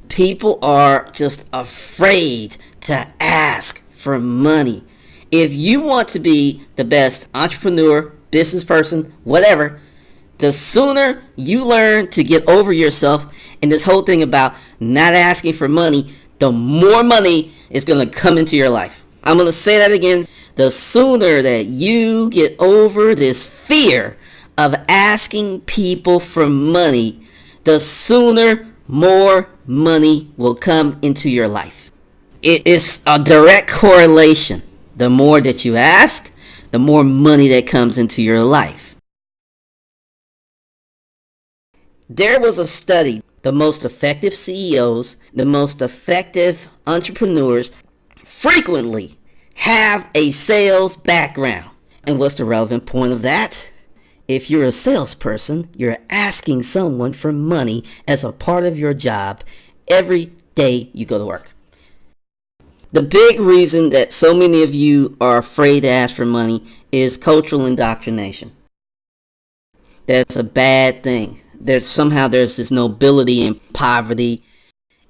People are just afraid to ask for money. If you want to be the best entrepreneur, business person, whatever, the sooner you learn to get over yourself and this whole thing about not asking for money, the more money is going to come into your life. I'm going to say that again. The sooner that you get over this fear of asking people for money, the sooner more money will come into your life. It is a direct correlation. The more that you ask, the more money that comes into your life. There was a study. The most effective CEOs, the most effective entrepreneurs frequently have a sales background. And what's the relevant point of that? If you're a salesperson, you're asking someone for money as a part of your job every day you go to work. The big reason that so many of you are afraid to ask for money is cultural indoctrination. That's a bad thing. There's this nobility in poverty.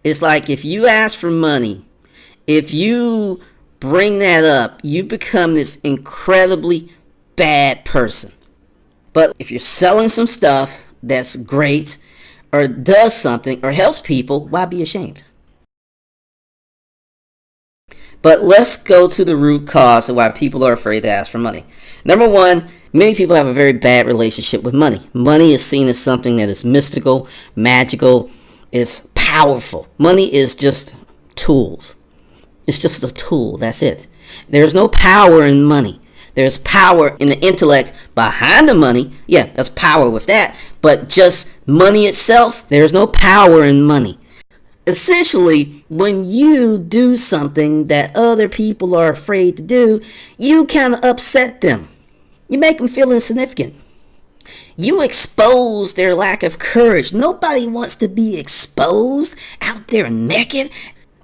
It's like if you ask for money, if you bring that up, you become this incredibly bad person. But if you're selling some stuff that's great or does something or helps people, why be ashamed? But let's go to the root cause of why people are afraid to ask for money. Number one, many people have a very bad relationship with money. Money is seen as something that is mystical, magical, is powerful. Money is just tools. It's just a tool. That's it. There's no power in money. There's power in the intellect behind the money. Yeah, there's power with that. But just money itself, there's no power in money. Essentially, when you do something that other people are afraid to do, you kind of upset them. You make them feel insignificant. You expose their lack of courage. Nobody wants to be exposed out there naked.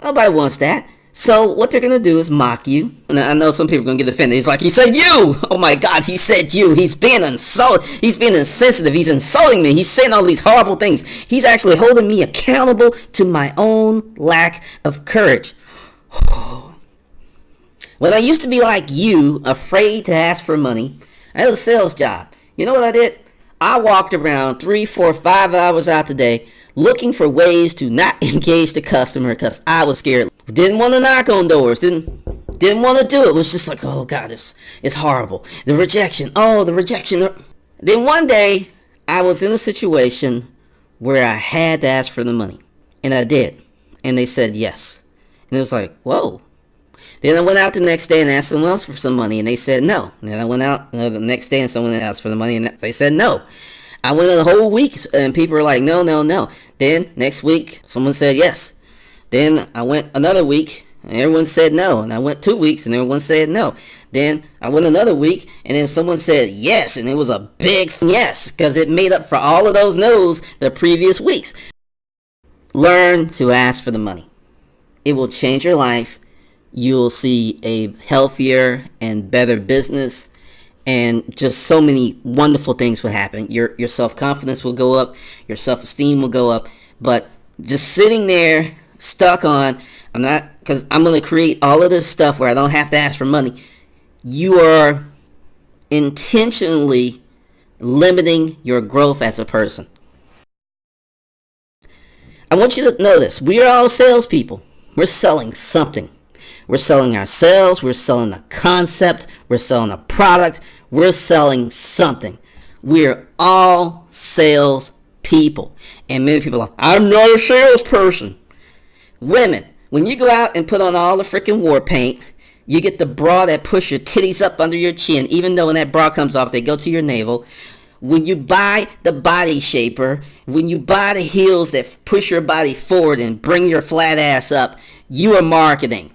Nobody wants that. So what they're going to do is mock you. And I know some people are going to get offended. He's like, he said you. Oh my God, he said you. He's being insulted. He's being insensitive. He's insulting me. He's saying all these horrible things. He's actually holding me accountable to my own lack of courage. When I used to be like you, afraid to ask for money, I had a sales job. You know what I did? I walked around 3, 4, 5 hours out the day looking for ways to not engage the customer because I was scared. Didn't want to knock on doors. Didn't want to do it. It was just like, oh God, it's horrible. The rejection. Oh, the rejection. Then one day I was in a situation where I had to ask for the money. And I did. And they said yes. And it was like, whoa. Then I went out the next day and asked someone else for some money, and they said no. And then I went out the next day and someone asked for the money, and they said no. I went a whole week, and people were like, no, no, no. Then next week, someone said yes. Then I went another week, and everyone said no. And I went 2 weeks, and everyone said no. Then I went another week, and then someone said yes, and it was a big yes, because it made up for all of those no's the previous weeks. Learn to ask for the money. It will change your life. You'll see a healthier and better business, and just so many wonderful things will happen. Your self-confidence will go up, your self-esteem will go up. But just sitting there stuck on, because I'm going to create all of this stuff where I don't have to ask for money. You are intentionally limiting your growth as a person. I want you to know this. We are all salespeople. We're selling something. We're selling ourselves, we're selling a concept, we're selling a product, we're selling something. We're all sales people. And many people are like, I'm not a salesperson. Women, when you go out and put on all the freaking war paint, you get the bra that push your titties up under your chin, even though when that bra comes off, they go to your navel. When you buy the body shaper, when you buy the heels that push your body forward and bring your flat ass up, you are marketing.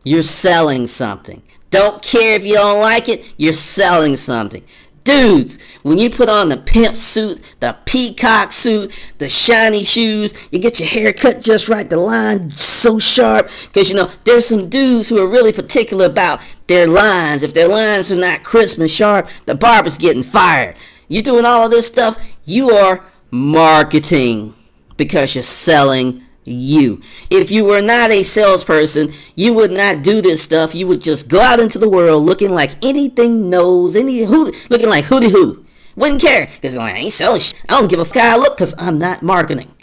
You're selling something. Don't care if you don't like it, you're selling something. Dudes, when you put on the pimp suit, the peacock suit, the shiny shoes, you get your hair cut just right, the line so sharp, because there's some dudes who are really particular about their lines. If their lines are not crisp and sharp, the barber's getting fired. You're doing all of this stuff, you are marketing because you're selling you. If you were not a salesperson, you would not do this stuff. You would just go out into the world looking like anything knows, looking like hooty hoo. Wouldn't care because like, I ain't selling shit. I don't give a fuck how I look because I'm not marketing.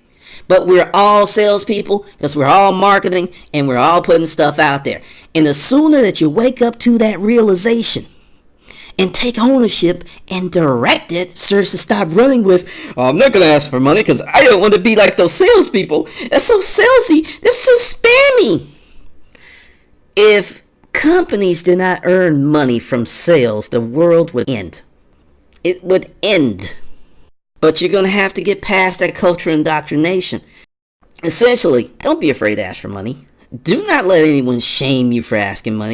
But we're all salespeople because we're all marketing and we're all putting stuff out there. And the sooner that you wake up to that realization and take ownership and direct it, starts to stop running with, oh, I'm not going to ask for money because I don't want to be like those salespeople. That's so salesy. That's so spammy. If companies did not earn money from sales, the world would end. It would end. But you're going to have to get past that cultural indoctrination. Essentially, don't be afraid to ask for money. Do not let anyone shame you for asking money.